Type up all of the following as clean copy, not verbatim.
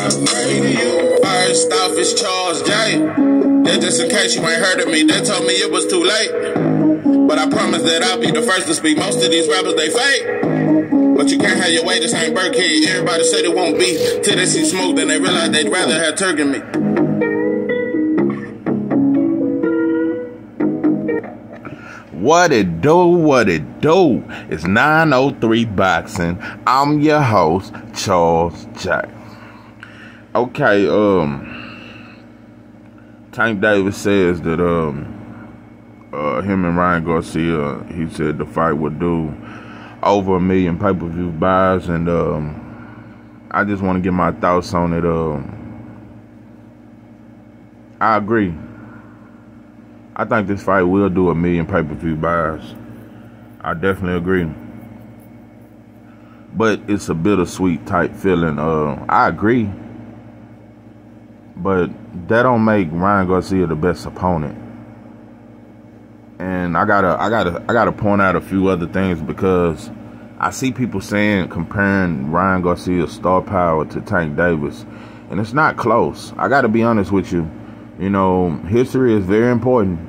First off, it's Charles J. That just in case you ain't heard of me, they told me it was too late. But I promise that I'll be the first to speak. Most of these rappers, they fake. But you can't have your way, this ain't Burkhead. Everybody said it won't be till they see smoke, then they realize they'd rather have turkey than me. What it do, what it do. It's 903 Boxing. I'm your host, Charles J. Okay, Tank Davis says that him and Ryan Garcia, he said the fight would do over 1 million pay-per-view buys, and I just want to get my thoughts on it. I agree. I think this fight will do 1 million pay-per-view buys. I definitely agree. But it's a bittersweet type feeling. I agree. But that don't make Ryan Garcia the best opponent. And I gotta point out a few other things, because I see people comparing Ryan Garcia's star power to Tank Davis, and it's not close. I gotta be honest with you. You know, history is very important.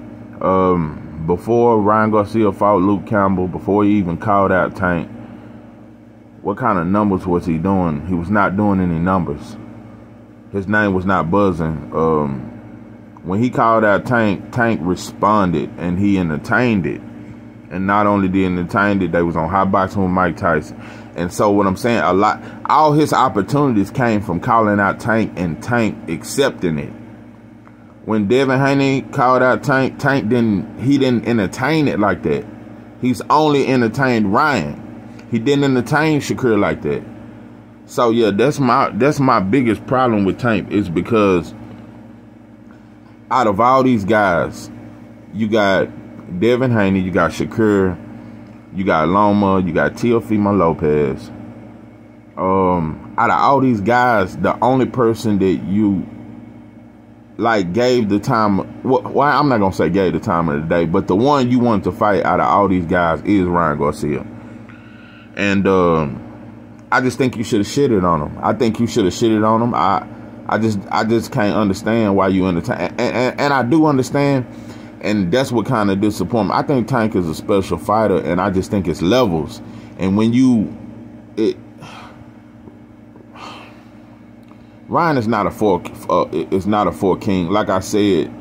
Before Ryan Garcia fought Luke Campbell, before he even called out Tank, what kind of numbers was he doing? He was not doing any numbers. His name was not buzzing. When he called out Tank, Tank responded, and he entertained it. And not only did he entertain it, they was on Hot Boxing with Mike Tyson. And so what I'm saying, all his opportunities came from calling out Tank and Tank accepting it. When Devin Haney called out Tank, he didn't entertain it like that. He's only entertained Ryan. He didn't entertain Shakur like that. So yeah, that's my biggest problem with Tank, is because out of all these guys, you got Devin Haney, you got Shakur, you got Loma, you got Teofimo Lopez. Out of all these guys, the only person that you gave the time, well, I'm not gonna say gave the time of the day, but the one you wanted to fight out of all these guys is Ryan Garcia. And I just think you should have shitted on him. I think you should have shitted on him. I just can't understand why you entertain. And I do understand, and that's what kind of disappointment. I think Tank is a special fighter, and I just think it's levels. And when Ryan is not a four king. Like I said,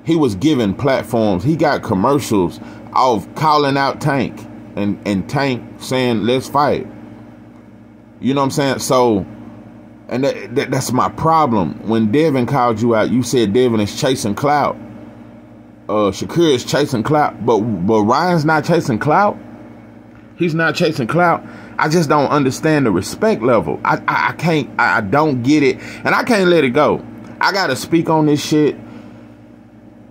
he was given platforms. He got commercials of calling out Tank and Tank saying, "Let's fight." You know what I'm saying? So, and that's my problem. When Devin called you out, you said Devin is chasing clout. Shakur is chasing clout, but Ryan's not chasing clout. He's not chasing clout. I just don't understand the respect level. I don't get it, and I can't let it go. I gotta speak on this shit.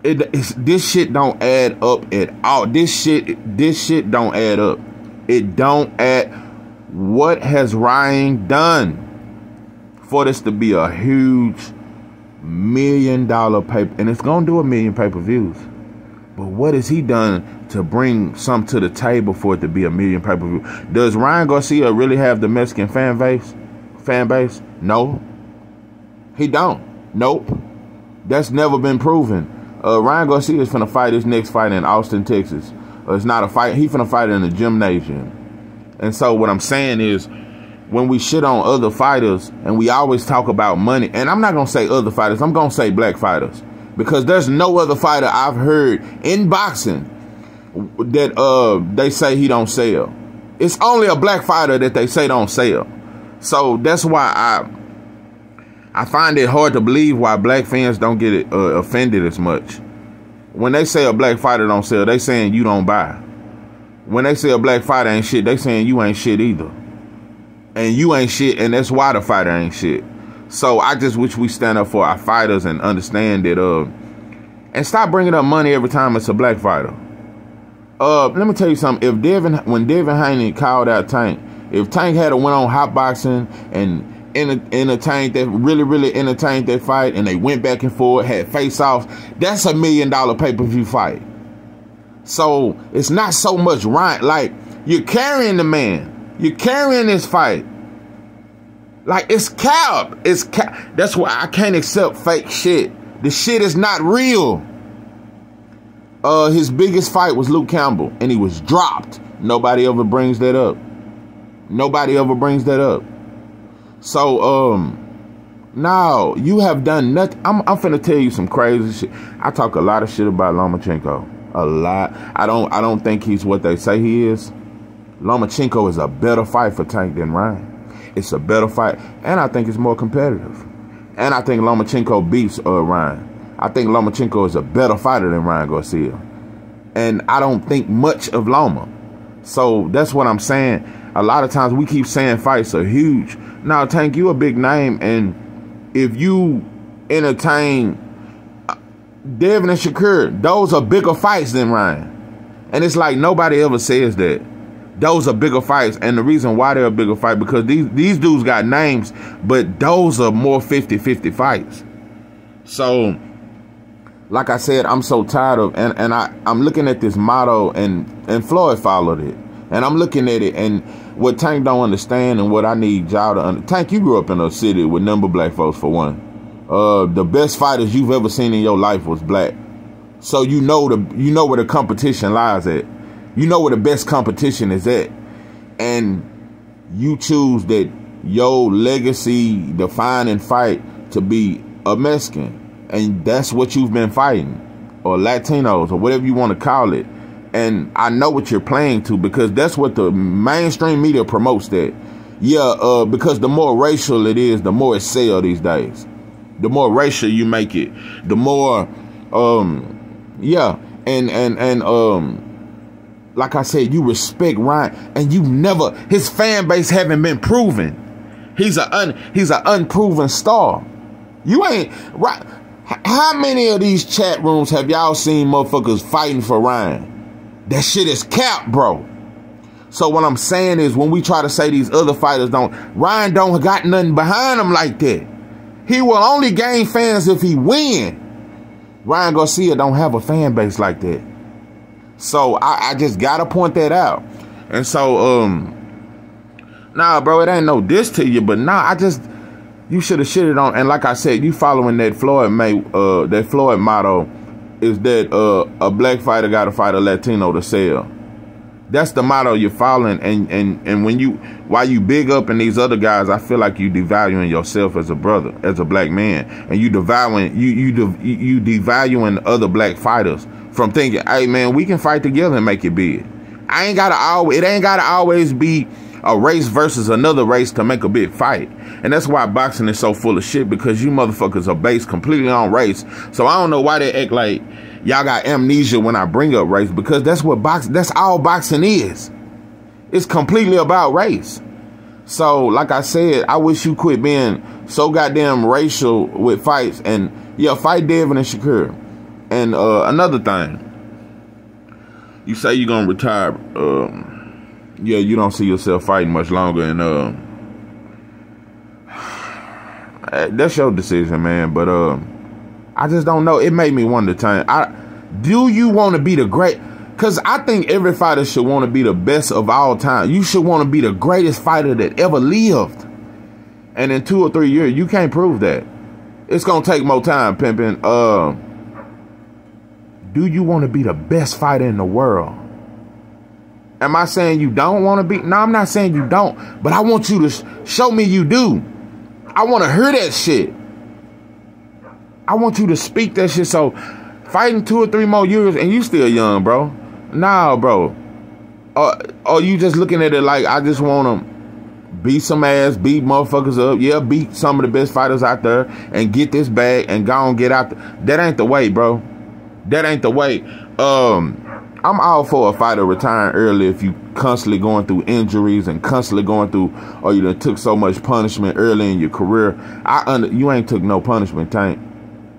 This shit don't add up at all. This shit don't add up. It don't add. What has Ryan done for this to be a huge $1 million pay, and it's gonna do 1 million pay-per-views? But what has he done to bring some to the table for it to be 1 million pay-per-view? Does Ryan Garcia really have the Mexican fan base? No, he don't. Nope, that's never been proven. Ryan Garcia is finna fight his next fight in Austin, Texas. It's not a fight. He finna fight in a gymnasium. And so what I'm saying is, when we shit on other fighters and we always talk about money, and I'm not going to say other fighters, I'm going to say black fighters, because there's no other fighter I've heard in boxing that they say he don't sell. It's only a black fighter that they say don't sell. So that's why I find it hard to believe why black fans don't get offended as much. When they say a black fighter don't sell, they saying you don't buy. When they say a black fighter ain't shit, they saying you ain't shit either. And you ain't shit, and that's why the fighter ain't shit. So I just wish we stand up for our fighters and understand that, and stop bringing up money every time it's a black fighter. Let me tell you something. When Devin Haney called out Tank, if Tank had went on Hot Boxing and entertained that, really entertained that fight, and they went back and forth, had face-offs, that's $1 million pay-per-view fight. So it's not so much Ryan, like, you're carrying the man. You're carrying this fight. Like, it's cap. It's cap. That's why I can't accept fake shit. The shit is not real. His biggest fight was Luke Campbell, and he was dropped. Nobody ever brings that up. Nobody ever brings that up. So, now you have done nothing. I'm finna tell you some crazy shit. I talk a lot of shit about Lomachenko. A lot. I don't think he's what they say he is. Lomachenko is a better fight for Tank than Ryan. It's a better fight, and I think it's more competitive. And I think Lomachenko beats Ryan. I think Lomachenko is a better fighter than Ryan Garcia. And I don't think much of Loma. So that's what I'm saying. A lot of times we keep saying fights are huge. Now, Tank, you a big name, and if you entertain Devin and Shakur, those are bigger fights than Ryan. And it's like nobody ever says that. Those are bigger fights, and the reason why they're a bigger fight, because these dudes got names, but those are more 50-50 fights. So, like I said, I'm so tired of, and I'm looking at this motto, and Floyd followed it, and I'm looking at it, and what Tank don't understand, and what I need y'all to understand. Tank, you grew up in a city with number black folks, for one. The best fighters you've ever seen in your life was black, so you know where the competition lies at. You know where the best competition is at. And you choose that your legacy defining fight to be a Mexican. And that's what you've been fighting. Or Latinos, or whatever you want to call it. And I know what you're playing to, because that's what the mainstream media promotes that. Yeah, because the more racial it is, the more it sells these days. The more racial you make it, the more, yeah. And like I said, you respect Ryan, and you never, his fan base haven't been proven. He's an unproven star. You ain't right. How many of these chat rooms have y'all seen motherfuckers fighting for Ryan? That shit is cap, bro. So what I'm saying is, when we try to say these other fighters Ryan don't got nothing behind him like that. He will only gain fans if he win. Ryan Garcia don't have a fan base like that. So I just gotta point that out. And so nah, bro, it ain't no diss to you, but nah, you should have shitted on. And like I said, you following that Floyd motto is that a black fighter gotta fight a Latino to sell. That's the motto you're following. And while you big up in these other guys, I feel like you devaluing yourself as a brother, as a black man, and you devaluing other black fighters from thinking, hey man, we can fight together and make it big. It ain't gotta always be a race versus another race to make a big fight. And that's why boxing is so full of shit, because you motherfuckers are based completely on race. So I don't know why they act like y'all got amnesia when I bring up race, because that's all boxing is. It's completely about race. So like I said, I wish you quit being so goddamn racial with fights, and yeah, fight Devin and Shakur. And another thing, you say you're gonna retire. Yeah, you don't see yourself fighting much longer, and that's your decision, man. But I just don't know. It made me wonder, Tank. Do you want to be the great? Because I think every fighter should want to be the best of all time. You should want to be the greatest fighter that ever lived. And in 2 or 3 years, you can't prove that. It's gonna take more time, pimping. Do you want to be the best fighter in the world? Am I saying you don't want to be? No, I'm not saying you don't. But I want you to show me you do. I want to hear that shit. I want you to speak that shit. So fighting 2 or 3 more years and you still young, bro. Nah, bro. Or you just looking at it like, I just want to beat some ass, beat motherfuckers up. Yeah, beat some of the best fighters out there and get this bag and go and get out there. That ain't the way, bro. That ain't the way. I'm all for a fighter retiring early if you constantly going through injuries and constantly going through, or you done took so much punishment early in your career. You ain't took no punishment, Tank.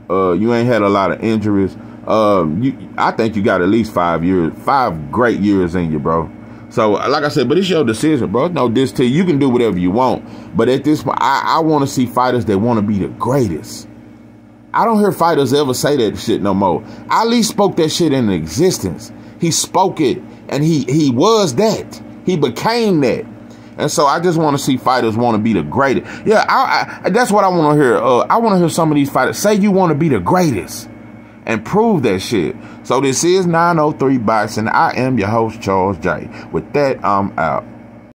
You ain't had a lot of injuries. I think you got at least 5 great years in you, bro. So, like I said, but it's your decision, bro. No diss to you. You can do whatever you want. But at this point, I want to see fighters that want to be the greatest. I don't hear fighters ever say that shit no more. Ali spoke that shit into existence. He spoke it, and he was that. He became that. And so I just want to see fighters want to be the greatest. Yeah, I that's what I want to hear. I want to hear some of these fighters say you want to be the greatest and prove that shit. So this is 903 Boxing. I am your host, Charles J. With that, I'm out.